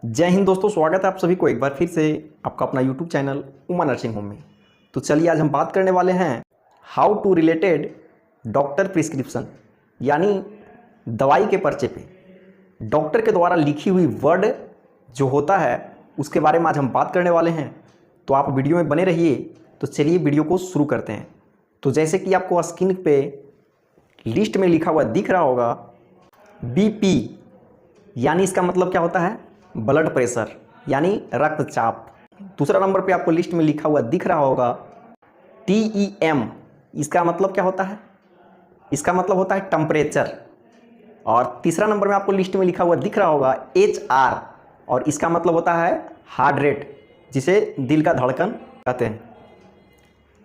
जय हिंद दोस्तों, स्वागत है आप सभी को एक बार फिर से आपका अपना YouTube channel Uma nursing home में। तो चलिए आज हम बात करने वाले हैं how to related doctor prescription, यानी दवाई के पर्चे पे डॉक्टर के द्वारा लिखी हुई वर्ड जो होता है उसके बारे में आज हम बात करने वाले हैं। तो आप वीडियो में बने रहिए। तो चलिए वीडियो को शुरू करते हैं। तो जैसे कि आपको स्क्रीन पे लिस्ट में लिखा हुआ दिख रहा होगा BP, यानी इसका मतलब क्या होता है ब्लड प्रेशर यानी रक्तचाप। दूसरा नंबर पे आपको लिस्ट में लिखा हुआ दिख रहा होगा TEM, इसका मतलब क्या होता है, इसका मतलब होता है टेम्परेचर। और तीसरा नंबर में आपको लिस्ट में लिखा हुआ दिख रहा होगा HR, और इसका मतलब होता है हार्ट रेट, जिसे दिल का धड़कन कहते हैं।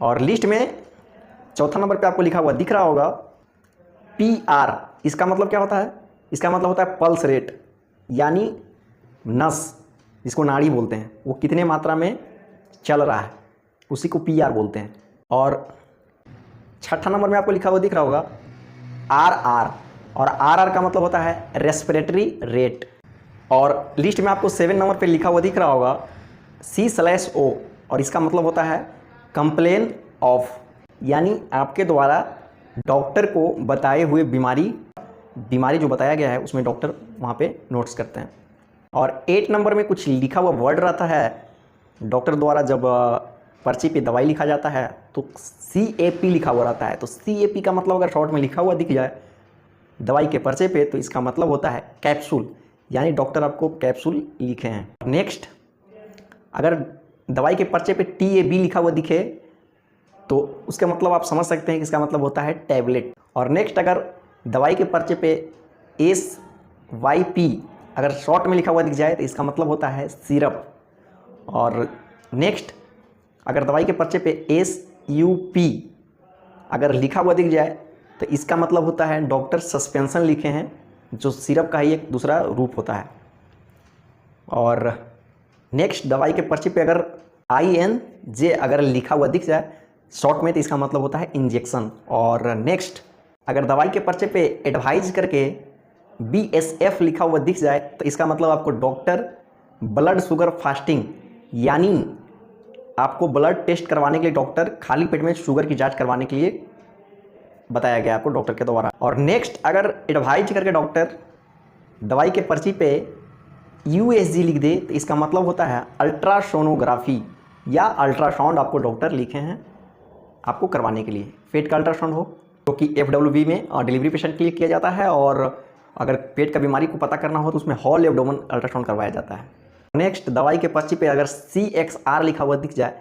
और लिस्ट में चौथा नंबर पे आपको लिखा हुआ दिख रहा होगा PR, इसका मतलब क्या होता है, इसका मतलब होता है पल्स रेट, यानी नस जिसको नाड़ी बोलते हैं वो कितने मात्रा में चल रहा है, उसी को PR बोलते हैं। और छठा नंबर में आपको लिखा हुआ दिख रहा होगा RR, और RR का मतलब होता है रेस्पिरेटरी रेट। और लिस्ट में आपको 7 नंबर पे लिखा हुआ दिख रहा होगा C/O, और इसका मतलब होता है कंप्लेन ऑफ, यानी आपके द्वारा डॉक्टर को बताए हुए बीमारी जो बताया गया है उसमें डॉक्टर वहाँ पे नोट्स करते हैं। और 8 नंबर में कुछ लिखा हुआ वर्ड रहता है, डॉक्टर द्वारा जब पर्ची पे दवाई लिखा जाता है तो CAP लिखा हुआ रहता है। तो CAP का मतलब अगर शॉर्ट में लिखा हुआ दिख जाए दवाई के पर्चे पे तो इसका मतलब होता है कैप्सूल, यानी डॉक्टर आपको कैप्सूल लिखे हैं। नेक्स्ट, अगर दवाई के पर्चे पे TAB लिखा हुआ दिखे तो उसका मतलब आप समझ सकते हैं कि इसका मतलब होता है टैबलेट। और नेक्स्ट, अगर दवाई के पर्चे पे SYP अगर शॉर्ट में लिखा हुआ दिख जाए तो इसका मतलब होता है सिरप। और नेक्स्ट, अगर दवाई के पर्चे पे SUP अगर लिखा हुआ दिख जाए तो इसका मतलब होता है डॉक्टर सस्पेंशन लिखे हैं, जो सिरप का ही एक दूसरा रूप होता है। और नेक्स्ट, दवाई के पर्चे पे अगर INJ अगर लिखा हुआ दिख जाए शॉर्ट में तो इसका मतलब होता है इंजेक्शन। और नेक्स्ट, अगर दवाई के पर्चे पे एडवाइज करके BSF लिखा हुआ दिख जाए तो इसका मतलब आपको डॉक्टर ब्लड शुगर फास्टिंग, यानी आपको ब्लड टेस्ट करवाने के लिए डॉक्टर खाली पेट में शुगर की जांच करवाने के लिए बताया गया आपको डॉक्टर के द्वारा। और नेक्स्ट, अगर एडवाइज करके डॉक्टर दवाई के पर्ची पे USG लिख दे तो इसका मतलब होता है अल्ट्रासोनोग्राफी, या अल्ट्रासाउंड आपको डॉक्टर लिखे हैं आपको करवाने के लिए। पेट का अल्ट्रासाउंड हो जो कि FWB में डिलीवरी पेशेंट के लिए किया जाता है, और अगर पेट का बीमारी को पता करना हो तो उसमें हॉल एब्डोमेन अल्ट्रासाउंड करवाया जाता है। नेक्स्ट, दवाई के पर्ची पे अगर CXR लिखा हुआ दिख जाए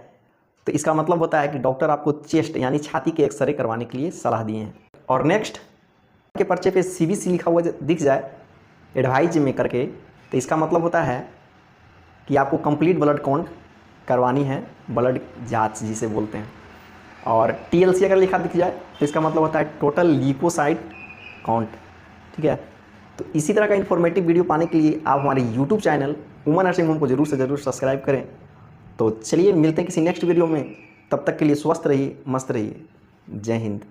तो इसका मतलब होता है कि डॉक्टर आपको चेस्ट यानी छाती के एक्सरे करवाने के लिए सलाह दिए हैं। और नेक्स्ट, के पर्चे पे CBC लिखा हुआ दिख जाए एडवाइज में करके तो इसका मतलब होता है कि आपको कंप्लीट ब्लड काउंट करवानी है, ब्लड जाँच जिसे बोलते हैं। और TLC अगर लिखा दिख जाए तो इसका मतलब होता है टोटल ल्यूकोसाइट काउंट। ठीक है, तो इसी तरह का इन्फॉर्मेटिव वीडियो पाने के लिए आप हमारे YouTube channel Uma nursing home को जरूर से जरूर सब्सक्राइब करें। तो चलिए मिलते हैं किसी नेक्स्ट वीडियो में, तब तक के लिए स्वस्थ रहिए, मस्त रहिए। जय हिंद।